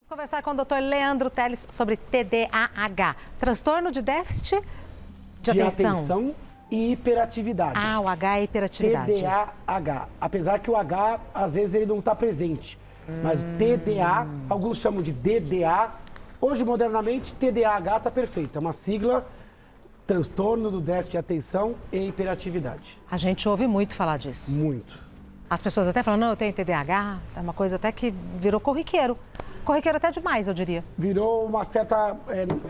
Conversar com o Dr. Leandro Teles sobre TDAH, transtorno de déficit de atenção e hiperatividade. Ah, o H é hiperatividade. TDAH. Apesar que o H, às vezes, ele não está presente. Mas TDA, alguns chamam de DDA. Hoje, modernamente, TDAH está perfeito. É uma sigla, transtorno do déficit de atenção e hiperatividade. A gente ouve muito falar disso. Muito. As pessoas até falam, não, eu tenho TDAH. É uma coisa até que virou corriqueiro. Corriqueiro até demais, eu diria. Virou uma certa,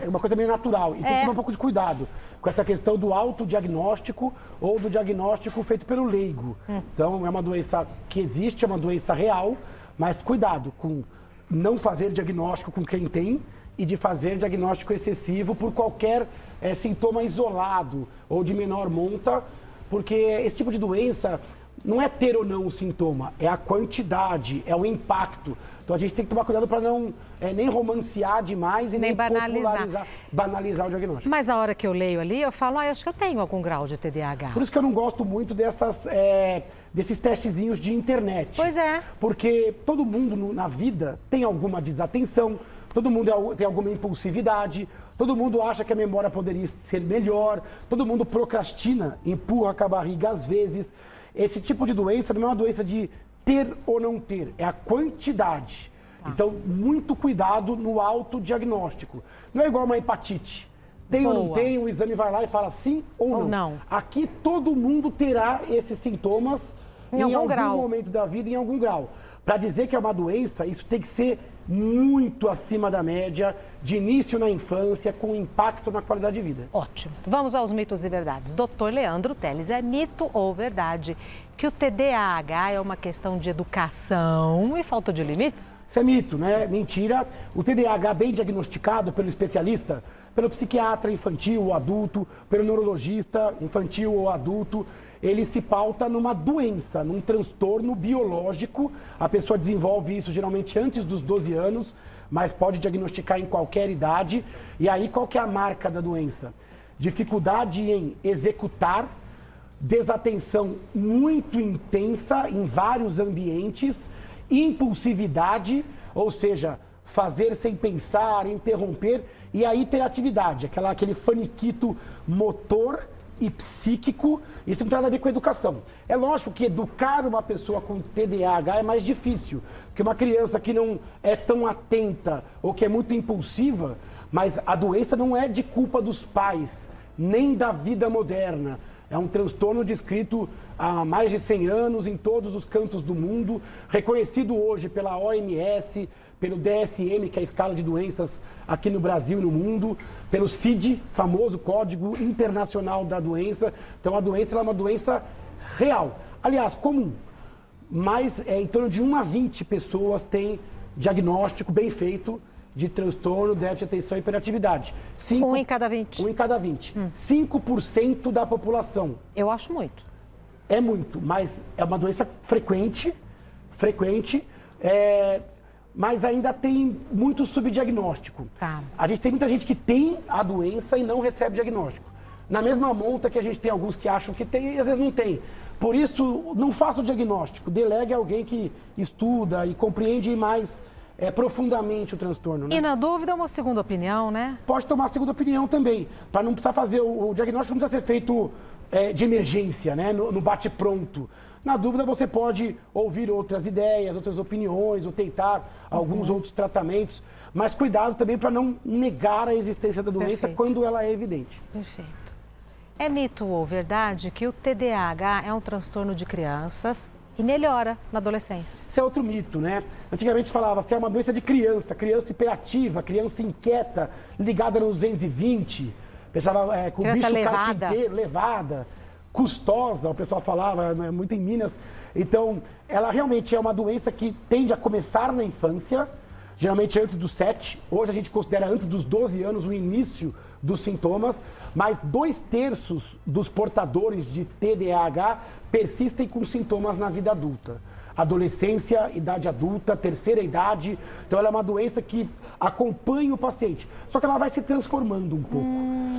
uma coisa meio natural. E tem que tomar um pouco de cuidado com essa questão do autodiagnóstico ou do diagnóstico feito pelo leigo. Então, é uma doença que existe, é uma doença real, mas cuidado com não fazer diagnóstico com quem tem e de fazer diagnóstico excessivo por qualquer sintoma isolado ou de menor monta, porque esse tipo de doença não é ter ou não o sintoma, é a quantidade, é o impacto. Então a gente tem que tomar cuidado para não nem romancear demais e nem banalizar o diagnóstico. Mas a hora que eu leio ali, eu falo, eu acho que eu tenho algum grau de TDAH. Por isso que eu não gosto muito desses testezinhos de internet. Pois é. Porque todo mundo na vida tem alguma desatenção, todo mundo tem alguma impulsividade, todo mundo acha que a memória poderia ser melhor, todo mundo procrastina, empurra com a barriga às vezes. Esse tipo de doença não é uma doença de ter ou não ter, é a quantidade. Então, muito cuidado no autodiagnóstico. Não é igual uma hepatite. Tem ou não tem, o exame vai lá e fala sim ou não. Aqui todo mundo terá esses sintomas em algum momento da vida, em algum grau. Para dizer que é uma doença, isso tem que ser muito acima da média, de início na infância, com impacto na qualidade de vida. Ótimo. Vamos aos mitos e verdades. Dr. Leandro Teles, é mito ou verdade que o TDAH é uma questão de educação e falta de limites? Isso é mito, né? Mentira. O TDAH bem diagnosticado pelo especialista, pelo psiquiatra infantil ou adulto, pelo neurologista infantil ou adulto, ele se pauta numa doença, num transtorno biológico. A pessoa desenvolve isso geralmente antes dos 12 anos, mas pode diagnosticar em qualquer idade. E aí, qual que é a marca da doença? Dificuldade em executar, desatenção muito intensa em vários ambientes, impulsividade, ou seja, fazer sem pensar, interromper, e a hiperatividade, aquele faniquito motor e psíquico. Isso não tem nada a ver com educação. É lógico que educar uma pessoa com TDAH é mais difícil, porque uma criança que não é tão atenta ou que é muito impulsiva, mas a doença não é de culpa dos pais, nem da vida moderna. É um transtorno descrito há mais de 100 anos em todos os cantos do mundo, reconhecido hoje pela OMS, pelo DSM, que é a escala de doenças aqui no Brasil e no mundo, pelo CID, famoso Código Internacional da Doença. Então, a doença é uma doença real. Aliás, comum. Mas em torno de 1 a 20 pessoas têm diagnóstico bem feito de transtorno, déficit de atenção e hiperatividade. 1 em cada 20. 1 em cada 20. 5% da população. Eu acho muito. É muito, mas é uma doença frequente, mas ainda tem muito subdiagnóstico. A gente tem muita gente que tem a doença e não recebe diagnóstico. Na mesma monta que a gente tem alguns que acham que tem e às vezes não tem. Por isso, não faça o diagnóstico, delegue a alguém que estuda e compreende mais profundamente o transtorno. Né? E na dúvida, uma segunda opinião, né? Pode tomar a segunda opinião também, para não precisar fazer o diagnóstico, não precisa ser feito de emergência, né? No bate-pronto. Na dúvida, você pode ouvir outras ideias, outras opiniões, ou tentar alguns outros tratamentos, mas cuidado também para não negar a existência da doença quando ela é evidente. Perfeito. É mito ou verdade que o TDAH é um transtorno de crianças e melhora na adolescência? Isso é outro mito, né? Antigamente se falava assim, é uma doença de criança, criança hiperativa, criança inquieta, ligada no 220, pensava com o bicho carpinteiro, levada, custosa, o pessoal falava, muito em Minas. Então, ela realmente é uma doença que tende a começar na infância, geralmente antes dos 7. Hoje a gente considera antes dos 12 anos o início dos sintomas, mas 2/3 dos portadores de TDAH persistem com sintomas na vida adulta. Adolescência, idade adulta, terceira idade. Então, ela é uma doença que acompanha o paciente. Só que ela vai se transformando um pouco.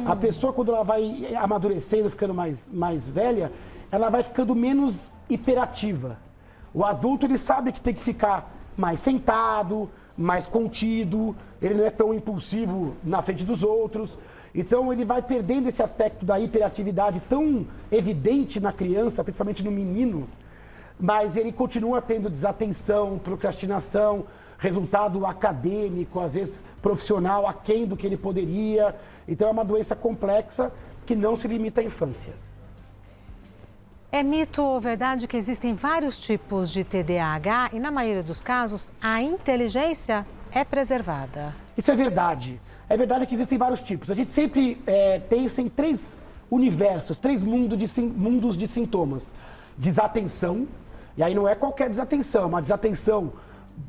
A pessoa, quando ela vai amadurecendo, ficando mais velha, ela vai ficando menos hiperativa. O adulto, ele sabe que tem que ficar mais sentado, mais contido, ele não é tão impulsivo na frente dos outros. Então ele vai perdendo esse aspecto da hiperatividade tão evidente na criança, principalmente no menino, mas ele continua tendo desatenção, procrastinação, resultado acadêmico, às vezes profissional, aquém do que ele poderia. Então é uma doença complexa que não se limita à infância. É mito ou verdade que existem vários tipos de TDAH e, na maioria dos casos, a inteligência é preservada? Isso é verdade. É verdade que existem vários tipos. A gente sempre pensa em 3 universos, 3 mundos de sintomas. Desatenção, e aí não é qualquer desatenção, é uma desatenção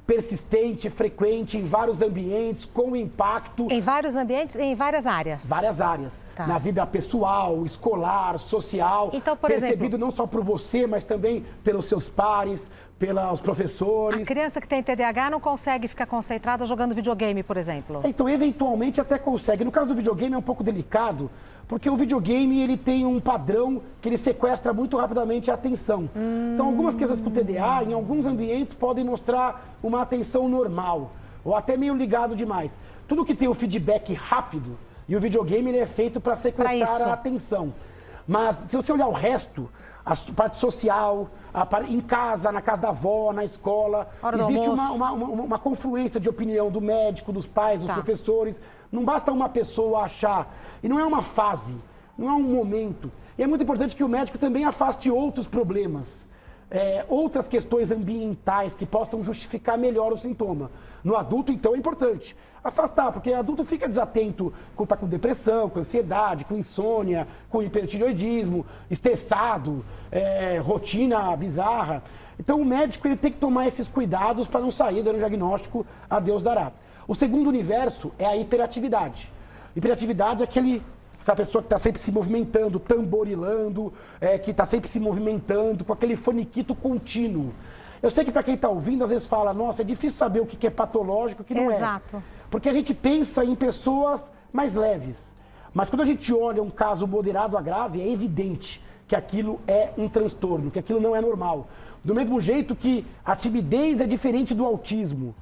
persistente, frequente, em vários ambientes, com impacto. Em vários ambientes e em várias áreas? Várias áreas. Tá. Na vida pessoal, escolar, social. Então, por percebido exemplo, não só por você, mas também pelos seus pares, pelos professores. A criança que tem TDAH não consegue ficar concentrada jogando videogame, por exemplo? Então, eventualmente até consegue. No caso do videogame é um pouco delicado, porque o videogame ele tem um padrão que ele sequestra muito rapidamente a atenção. Então, algumas crianças com TDA, em alguns ambientes, podem mostrar uma atenção normal, ou até meio ligado demais. Tudo que tem o feedback rápido, e o videogame ele é feito para sequestrar a atenção. Mas, se você olhar o resto, a parte social, em casa, na casa da avó, na escola, existe uma confluência de opinião do médico, dos pais, dos professores. Não basta uma pessoa achar. E não é uma fase, não é um momento. E é muito importante que o médico também afaste outros problemas, outras questões ambientais que possam justificar melhor o sintoma. No adulto, então, é importante afastar, porque o adulto fica desatento quando está com depressão, com ansiedade, com insônia, com hipertireoidismo, estressado, rotina bizarra. Então, o médico ele tem que tomar esses cuidados para não sair dando diagnóstico a Deus dará. O segundo universo é a hiperatividade. Hiperatividade é aquela pessoa que está sempre se movimentando, tamborilando, que está sempre se movimentando, com aquele faniquito contínuo. Eu sei que para quem está ouvindo, às vezes fala, nossa, é difícil saber o que é patológico e o que não é. Exato. Porque a gente pensa em pessoas mais leves. Mas quando a gente olha um caso moderado a grave, é evidente que aquilo é um transtorno, que aquilo não é normal. Do mesmo jeito que a timidez é diferente do autismo.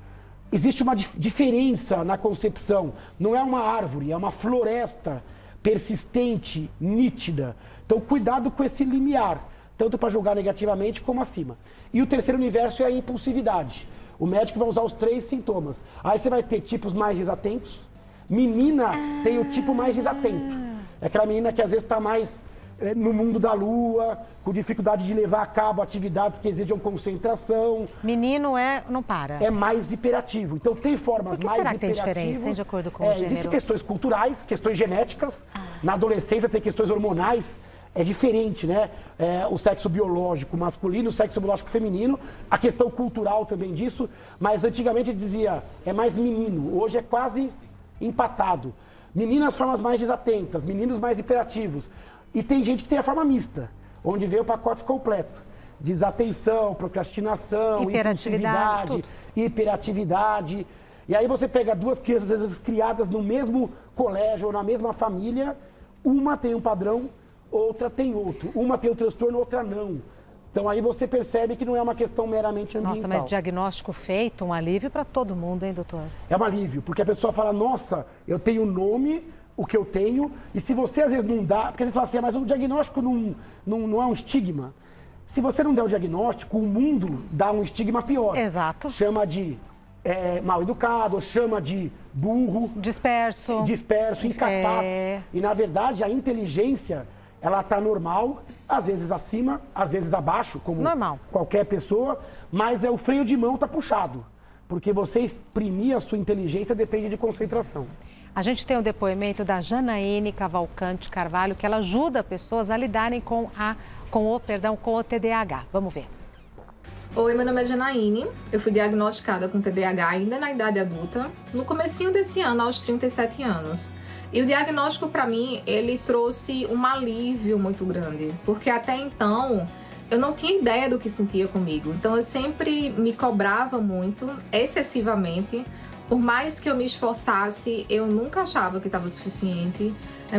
Existe uma diferença na concepção. Não é uma árvore, é uma floresta persistente, nítida. Então, cuidado com esse limiar, tanto para julgar negativamente como acima. E o terceiro universo é a impulsividade. O médico vai usar os 3 sintomas. Aí você vai ter tipos mais desatentos. Menina tem o tipo mais desatento. É aquela menina que às vezes está mais no mundo da lua, com dificuldade de levar a cabo atividades que exigem concentração. Menino não para. É mais hiperativo. Então tem formas mais será que tem hiperativas. diferença, hein, de acordo com o gênero? Existem questões culturais, questões genéticas. Na adolescência tem questões hormonais. É diferente, né? O sexo biológico masculino, o sexo biológico feminino. A questão cultural também disso. Mas antigamente dizia, é mais menino. Hoje é quase empatado. Meninas formas mais desatentas, meninos mais hiperativos. E tem gente que tem a forma mista, onde vem o pacote completo. Desatenção, procrastinação, impulsividade, hiperatividade. E aí você pega 2 crianças, às vezes, criadas no mesmo colégio ou na mesma família, uma tem um padrão, outra tem outro. Uma tem o transtorno, outra não. Então aí você percebe que não é uma questão meramente ambiental. Nossa, mas diagnóstico feito, um alívio para todo mundo, hein, doutor? É um alívio, porque a pessoa fala, nossa, eu tenho nome, o que eu tenho, e se você às vezes não dá, porque você fala assim, mas o diagnóstico não é um estigma. Se você não der o diagnóstico, o mundo dá um estigma pior. Exato. Chama de mal educado, chama de burro. Disperso, incapaz. E na verdade a inteligência, ela está normal, às vezes acima, às vezes abaixo, como qualquer pessoa, mas o freio de mão está puxado. Porque você exprimir a sua inteligência depende de concentração. A gente tem o depoimento da Janaíne Cavalcante Carvalho, que ela ajuda pessoas a lidarem com o TDAH. Vamos ver. Oi, meu nome é Janaíne. Eu fui diagnosticada com TDAH ainda na idade adulta, no comecinho desse ano, aos 37 anos. E o diagnóstico, para mim, ele trouxe um alívio muito grande, porque até então eu não tinha ideia do que sentia comigo. Então eu sempre me cobrava muito, excessivamente. Por mais que eu me esforçasse, eu nunca achava que estava suficiente.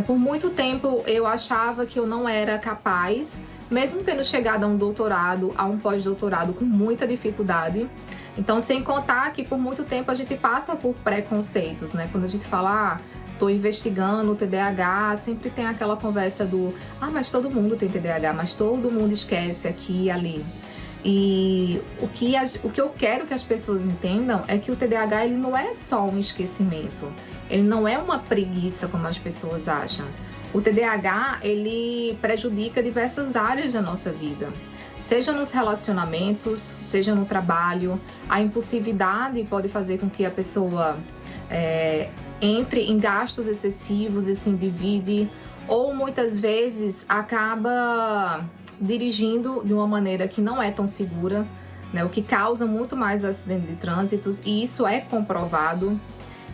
Por muito tempo eu achava que eu não era capaz, mesmo tendo chegado a um doutorado, a um pós-doutorado com muita dificuldade. Então, sem contar que por muito tempo a gente passa por preconceitos, né? Quando a gente fala, estou investigando o TDAH, sempre tem aquela conversa do, mas todo mundo tem TDAH, mas todo mundo esquece aqui e ali. E o que eu quero que as pessoas entendam é que o TDAH ele não é só um esquecimento, ele não é uma preguiça como as pessoas acham. O TDAH ele prejudica diversas áreas da nossa vida, seja nos relacionamentos, seja no trabalho. A impulsividade pode fazer com que a pessoa entre em gastos excessivos e se endivide, ou muitas vezes acaba dirigindo de uma maneira que não é tão segura, né? O que causa muito mais acidentes de trânsito, e isso é comprovado.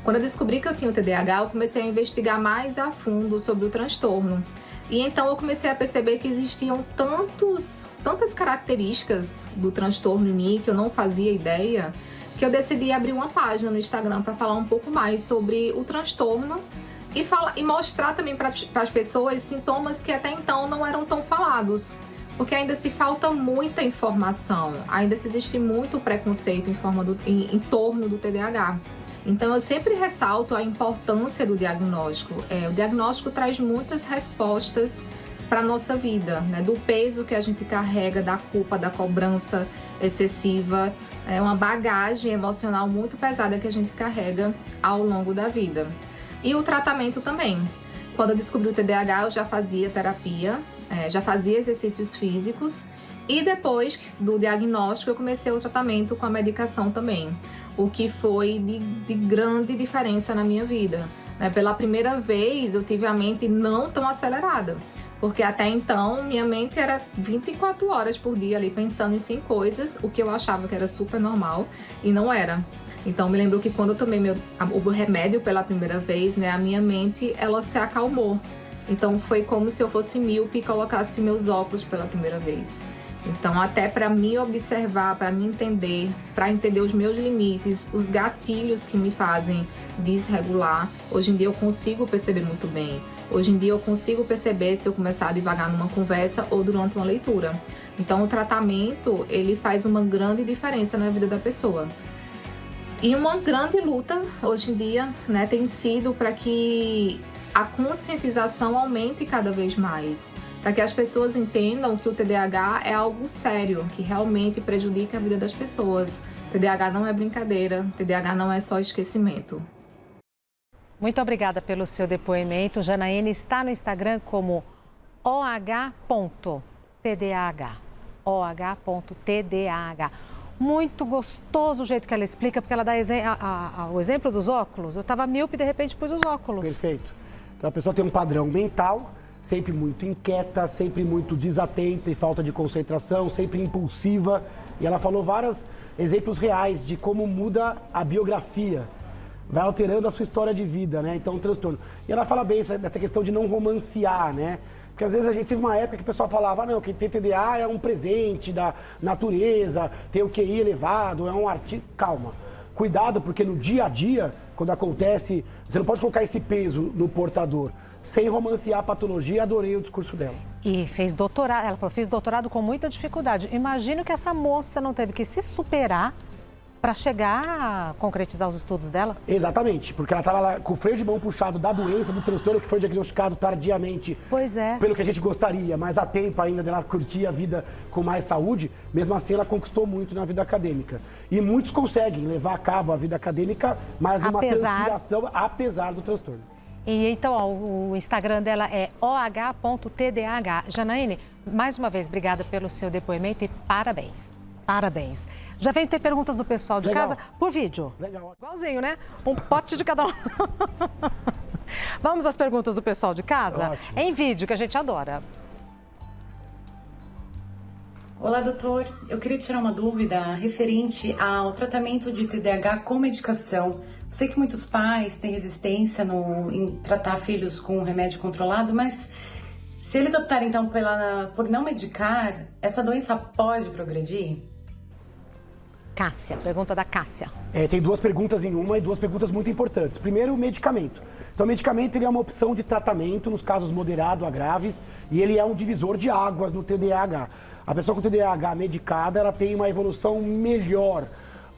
Quando eu descobri que eu tinha o TDAH, eu comecei a investigar mais a fundo sobre o transtorno. E então eu comecei a perceber que existiam tantas características do transtorno em mim que eu não fazia ideia, que eu decidi abrir uma página no Instagram para falar um pouco mais sobre o transtorno e mostrar também para as pessoas sintomas que até então não eram tão falados. Porque ainda se falta muita informação, ainda se existe muito preconceito em torno do TDAH. Então eu sempre ressalto a importância do diagnóstico. O diagnóstico traz muitas respostas para a nossa vida, né? Do peso que a gente carrega, da culpa, da cobrança excessiva, é uma bagagem emocional muito pesada que a gente carrega ao longo da vida. E o tratamento também. Quando eu descobri o TDAH, eu já fazia terapia, já fazia exercícios físicos, e depois do diagnóstico eu comecei o tratamento com a medicação também, o que foi de grande diferença na minha vida, né? Pela primeira vez eu tive a mente não tão acelerada, porque até então minha mente era 24 horas por dia ali pensando em 100 coisas, o que eu achava que era super normal e não era. Então me lembro que quando eu tomei o remédio pela primeira vez, né, a minha mente ela se acalmou. Então foi como se eu fosse míope e colocasse meus óculos pela primeira vez. Então até para me observar, para me entender, para entender os meus limites, os gatilhos que me fazem desregular, hoje em dia eu consigo perceber muito bem. Hoje em dia eu consigo perceber se eu começar devagar numa conversa ou durante uma leitura. Então o tratamento ele faz uma grande diferença na vida da pessoa. E uma grande luta hoje em dia, né, tem sido para que a conscientização aumente cada vez mais, para que as pessoas entendam que o TDAH é algo sério, que realmente prejudica a vida das pessoas. TDAH não é brincadeira, TDAH não é só esquecimento. Muito obrigada pelo seu depoimento. Janaína está no Instagram como oh.tdah. oh.tdah. Muito gostoso o jeito que ela explica, porque ela dá o exemplo dos óculos. Eu estava míope e de repente pus os óculos. Perfeito. Então a pessoa tem um padrão mental, sempre muito inquieta, sempre muito desatenta e falta de concentração, sempre impulsiva. E ela falou vários exemplos reais de como muda a biografia, vai alterando a sua história de vida, né? Então, um transtorno. E ela fala bem dessa questão de não romancear, né? Porque às vezes a gente teve uma época que o pessoal falava, não, quem tem TDA é um presente da natureza, tem o QI elevado, é um artista. Calma. Cuidado, porque no dia a dia, quando acontece, você não pode colocar esse peso no portador. Sem romancear a patologia, adorei o discurso dela. E fez doutorado, ela falou, fiz doutorado com muita dificuldade. Imagino que essa moça não teve que se superar para chegar a concretizar os estudos dela? Exatamente, porque ela estava lá com o freio de mão puxado da doença, do transtorno que foi diagnosticado tardiamente. Pois é. Pelo que a gente gostaria, mas há tempo ainda dela curtir a vida com mais saúde. Mesmo assim, ela conquistou muito na vida acadêmica. E muitos conseguem levar a cabo a vida acadêmica, mas uma transpiração apesar do transtorno. E então, ó, o Instagram dela é oh.tdah. Janaíne, mais uma vez, obrigada pelo seu depoimento e parabéns. Parabéns. Já vem ter perguntas do pessoal de casa por vídeo. Legal. Igualzinho, né? Um pote de cada um. Vamos às perguntas do pessoal de casa? Ótimo. Em vídeo, que a gente adora. Olá, doutor. Eu queria tirar uma dúvida referente ao tratamento de TDAH com medicação. Sei que muitos pais têm resistência em tratar filhos com remédio controlado, mas se eles optarem então por não medicar, essa doença pode progredir? Cássia, pergunta da Cássia. Tem duas perguntas em uma e duas perguntas muito importantes. Primeiro, o medicamento. Então, o medicamento ele é uma opção de tratamento nos casos moderado a graves e ele é um divisor de águas no TDAH. A pessoa com TDAH medicada, ela tem uma evolução melhor.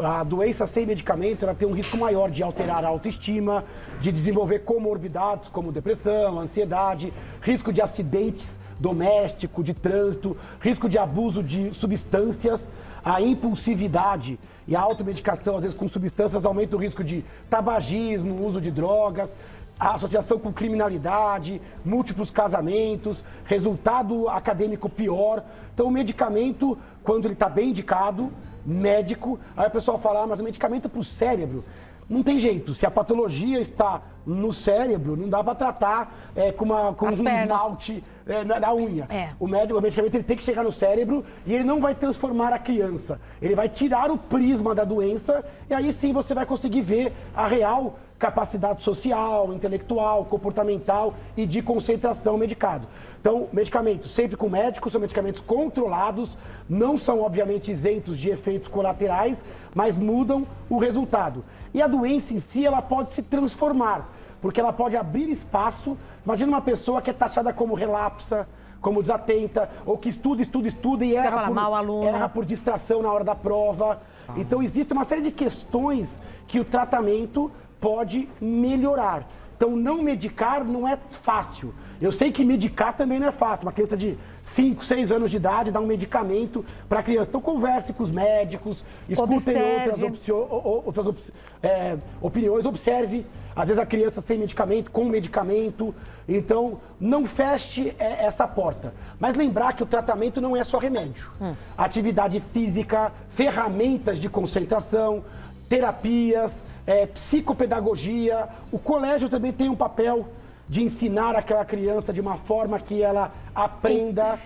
A doença sem medicamento, ela tem um risco maior de alterar a autoestima, de desenvolver comorbidades como depressão, ansiedade, risco de acidentes domésticos, de trânsito, risco de abuso de substâncias, a impulsividade e a automedicação, às vezes com substâncias, aumenta o risco de tabagismo, uso de drogas, a associação com criminalidade, múltiplos casamentos, resultado acadêmico pior. Então, o medicamento, quando ele está bem indicado, médico, aí o pessoal fala, mas o medicamento para o cérebro, não tem jeito. Se a patologia está no cérebro, não dá para tratar com um esmalte na unha. O medicamento ele tem que chegar no cérebro e ele não vai transformar a criança. Ele vai tirar o prisma da doença e aí sim você vai conseguir ver a real capacidade social, intelectual, comportamental e de concentração medicado. Então, medicamentos sempre com médicos, são medicamentos controlados, não são obviamente isentos de efeitos colaterais, mas mudam o resultado. E a doença em si, ela pode se transformar, porque ela pode abrir espaço. Imagina uma pessoa que é taxada como relapsa, como desatenta, ou que estuda e erra por distração na hora da prova. Então, existe uma série de questões que o tratamento pode melhorar. Então, não medicar não é fácil. Eu sei que medicar também não é fácil. Uma criança de 5, 6 anos de idade dá um medicamento para a criança. Então, converse com os médicos, escutem outras opiniões, observe. Às vezes, a criança sem medicamento, com medicamento. Então, não feche essa porta. Mas lembrar que o tratamento não é só remédio. Atividade física, ferramentas de concentração, terapias, psicopedagogia. O colégio também tem um papel de ensinar aquela criança de uma forma que ela aprenda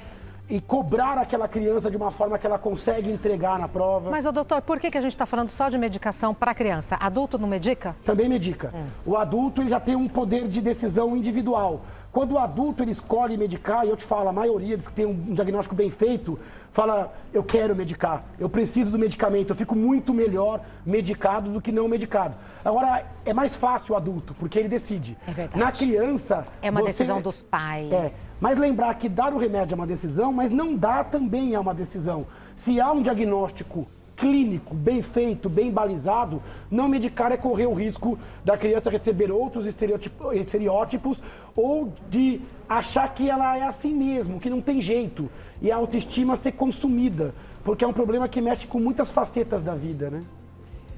e cobrar aquela criança de uma forma que ela consegue entregar na prova. Mas, doutor, por que a gente está falando só de medicação para criança? Adulto não medica? Também medica. O adulto ele já tem um poder de decisão individual. Quando o adulto ele escolhe medicar, e eu te falo, a maioria diz que tem um diagnóstico bem feito, fala, eu quero medicar, eu preciso do medicamento, eu fico muito melhor medicado do que não medicado. Agora, é mais fácil o adulto, porque ele decide. É verdade. Na criança... É uma decisão dos pais. Mas lembrar que dar o remédio é uma decisão, mas não dar também é uma decisão. Se há um diagnóstico clínico, bem feito, bem balizado, não medicar é correr o risco da criança receber outros estereótipos ou de achar que ela é assim mesmo, que não tem jeito, e a autoestima ser consumida, porque é um problema que mexe com muitas facetas da vida, né?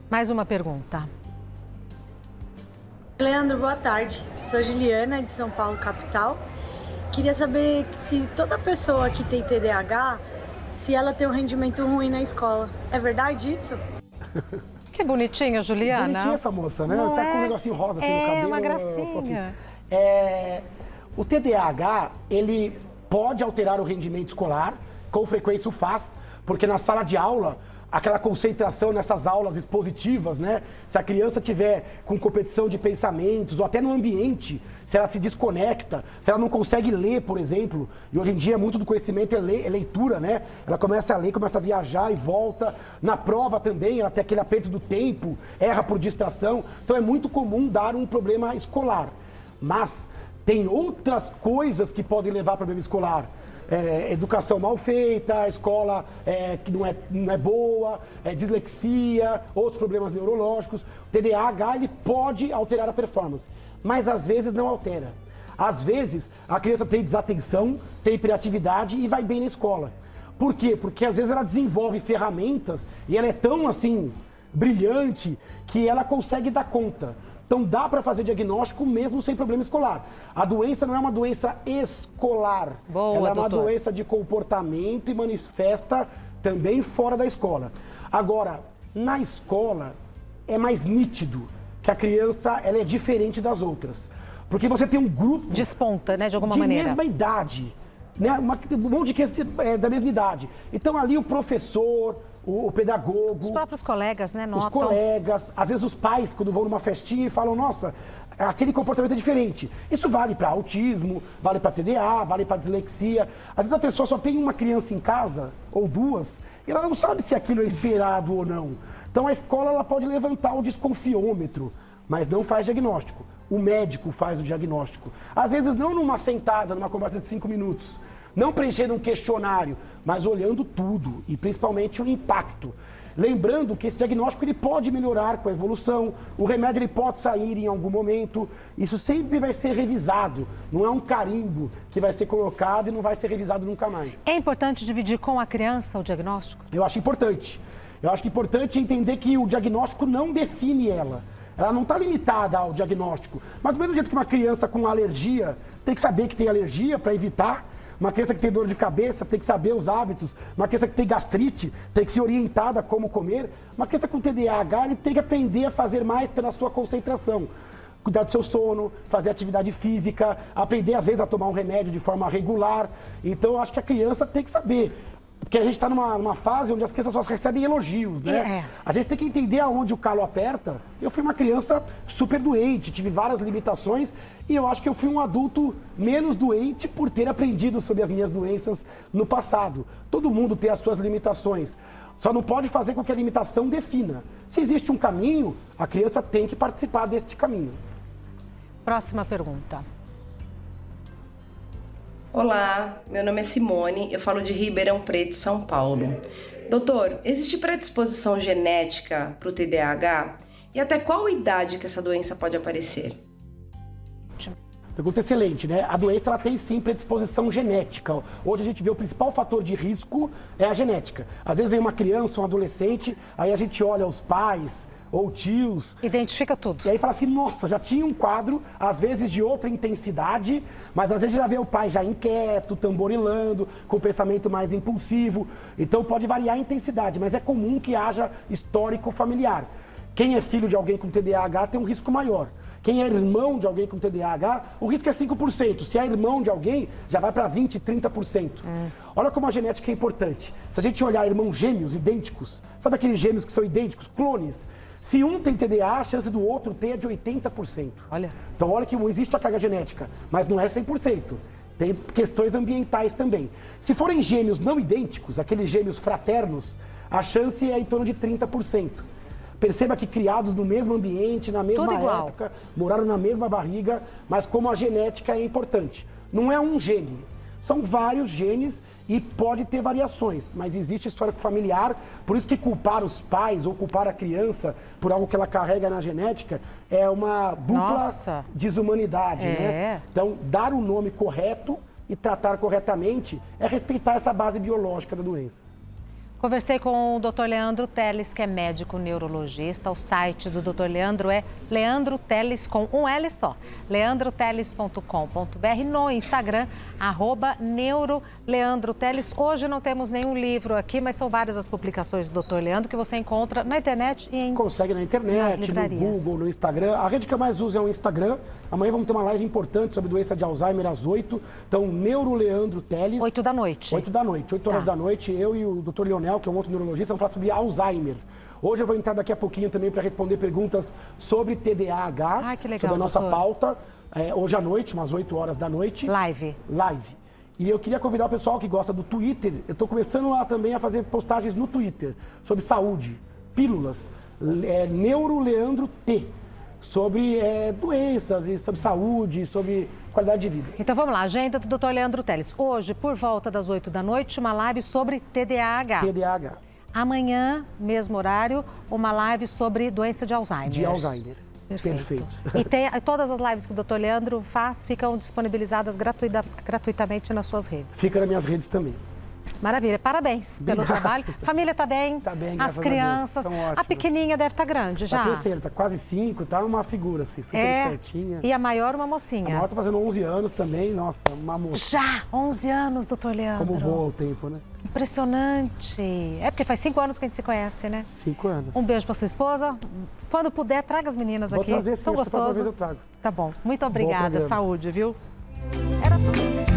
Mais uma pergunta. Leandro, boa tarde. Sou Juliana, de São Paulo, capital. Queria saber se toda pessoa que tem TDAH, se ela tem um rendimento ruim na escola. É verdade isso? Que bonitinha, Juliana. Bonitinha essa moça, né? Ela tá com um negocinho rosa assim no cabelo. É uma gracinha. O TDAH, ele pode alterar o rendimento escolar, com frequência o faz, porque na sala de aula, aquela concentração nessas aulas expositivas, né? Se a criança tiver com competição de pensamentos, ou até no ambiente, se ela se desconecta, se ela não consegue ler, por exemplo, e hoje em dia muito do conhecimento é leitura, né? Ela começa a ler, começa a viajar e volta. Na prova também, ela tem aquele aperto do tempo, erra por distração. Então é muito comum dar um problema escolar. Mas tem outras coisas que podem levar a problema escolar. Educação mal feita, a escola que não é boa, dislexia, outros problemas neurológicos. O TDAH ele pode alterar a performance, mas às vezes não altera. Às vezes a criança tem desatenção, tem hiperatividade e vai bem na escola. Por quê? Porque às vezes ela desenvolve ferramentas e ela é tão assim brilhante que ela consegue dar conta. Então dá para fazer diagnóstico mesmo sem problema escolar. A doença não é uma doença escolar. Boa, ela é uma doutor. doença de comportamento e manifesta também fora da escola. Agora, na escola é mais nítido que a criança ela é diferente das outras. Porque você tem um grupo... Desponta, né, de alguma maneira. De mesma idade. Né? Um monte de crianças da mesma idade. Então ali o professor... O pedagogo... Os próprios colegas, né, notam. Os colegas, às vezes os pais, quando vão numa festinha e falam, nossa, aquele comportamento é diferente. Isso vale para autismo, vale para TDA, vale para dislexia. Às vezes a pessoa só tem uma criança em casa, ou duas, e ela não sabe se aquilo é esperado ou não. Então a escola ela pode levantar o desconfiômetro, mas não faz diagnóstico. O médico faz o diagnóstico. Às vezes não numa sentada, numa conversa de 5 minutos. Não preenchendo um questionário, mas olhando tudo e principalmente o impacto. Lembrando que esse diagnóstico ele pode melhorar com a evolução, o remédio ele pode sair em algum momento, isso sempre vai ser revisado, não é um carimbo que vai ser colocado e não vai ser revisado nunca mais. É importante dividir com a criança o diagnóstico? Eu acho importante. Eu acho que é importante entender que o diagnóstico não define ela. Ela não está limitada ao diagnóstico. Mas do mesmo jeito que uma criança com alergia tem que saber que tem alergia para evitar, uma criança que tem dor de cabeça tem que saber os hábitos, uma criança que tem gastrite tem que ser orientada a como comer, uma criança com TDAH ele tem que aprender a fazer mais pela sua concentração. Cuidar do seu sono, fazer atividade física, aprender às vezes a tomar um remédio de forma regular. Então eu acho que a criança tem que saber. Porque a gente está numa fase onde as crianças só recebem elogios, né? A gente tem que entender aonde o calo aperta. Eu fui uma criança super doente, tive várias limitações e eu acho que eu fui um adulto menos doente por ter aprendido sobre as minhas doenças no passado. Todo mundo tem as suas limitações, só não pode fazer com que a limitação defina. Se existe um caminho, a criança tem que participar deste caminho. Próxima pergunta. Olá, meu nome é Simone, eu falo de Ribeirão Preto, São Paulo. Doutor, existe predisposição genética para o TDAH? E até qual idade que essa doença pode aparecer? Pergunta excelente, né? A doença ela tem sim predisposição genética. Hoje a gente vê o principal fator de risco é a genética. Às vezes vem uma criança, um adolescente, aí a gente olha os pais ou tios. Identifica tudo. E aí fala assim, nossa, já tinha um quadro, às vezes de outra intensidade, mas às vezes já vê o pai já inquieto, tamborilando, com pensamento mais impulsivo. Então pode variar a intensidade, mas é comum que haja histórico familiar. Quem é filho de alguém com TDAH tem um risco maior. Quem é irmão de alguém com TDAH, o risco é 5%. Se é irmão de alguém, já vai para 20%, 30%. Olha como a genética é importante. Se a gente olhar irmãos gêmeos idênticos, sabe aqueles gêmeos que são idênticos, clones? Se um tem TDAH, a chance do outro ter é de 80%. Olha. Então olha que existe a carga genética, mas não é 100%. Tem questões ambientais também. Se forem gêmeos não idênticos, aqueles gêmeos fraternos, a chance é em torno de 30%. Perceba que criados no mesmo ambiente, na mesma época, moraram na mesma barriga, mas como a genética é importante. Não é um gene, são vários genes e pode ter variações, mas existe histórico familiar, por isso que culpar os pais ou culpar a criança por algo que ela carrega na genética é uma dupla desumanidade, né? Então, dar o nome correto e tratar corretamente é respeitar essa base biológica da doença. Conversei com o Dr. Leandro Teles, que é médico neurologista. O site do Dr. Leandro é Leandro Teles com um L só. leandroteles.com.br. No Instagram, @neuroleandroteles. Hoje não temos nenhum livro aqui, mas são várias as publicações do Dr. Leandro que você encontra na internet e consegue na internet, no Google, no Instagram. A rede que eu mais uso é o Instagram. Amanhã vamos ter uma live importante sobre doença de Alzheimer às 8. Então, Neuroleandro Teles. 8 da noite. 8 da noite, 8 horas da noite. Eu e o Dr. Leonel, que é um outro neurologista, vamos falar sobre Alzheimer. Hoje eu vou entrar daqui a pouquinho também para responder perguntas sobre TDAH. Ai, que legal, sobre a nossa doutor. pauta. Hoje à noite, umas 8 horas da noite. Live. E eu queria convidar o pessoal que gosta do Twitter. Eu estou começando lá também a fazer postagens no Twitter sobre saúde, pílulas, Neuroleandro T. Sobre doenças e sobre saúde, sobre qualidade de vida. Então vamos lá, agenda do Dr. Leandro Teles. Hoje, por volta das 8 da noite, uma live sobre TDAH. TDAH. Amanhã, mesmo horário, uma live sobre doença de Alzheimer. De Alzheimer. Perfeito. E todas as lives que o Dr. Leandro faz ficam disponibilizadas gratuitamente nas suas redes. Fica nas minhas redes também. Maravilha, parabéns pelo trabalho. Família tá bem? Tá bem, as crianças. A pequenininha deve estar grande já. Tá crescendo, tá quase 5, tá uma figura assim, super espertinha. E a maior uma mocinha. A maior tá fazendo 11 anos também, nossa, uma moça. Já, 11 anos, doutor Leandro. Como voa o tempo, né? Impressionante. É porque faz 5 anos que a gente se conhece, né? 5 anos. Um beijo pra sua esposa. Quando puder, traga as meninas aqui. Vou trazer sim, tão gostoso. Vez eu trago. Tá bom. Muito obrigada. Saúde, viu? Era tudo.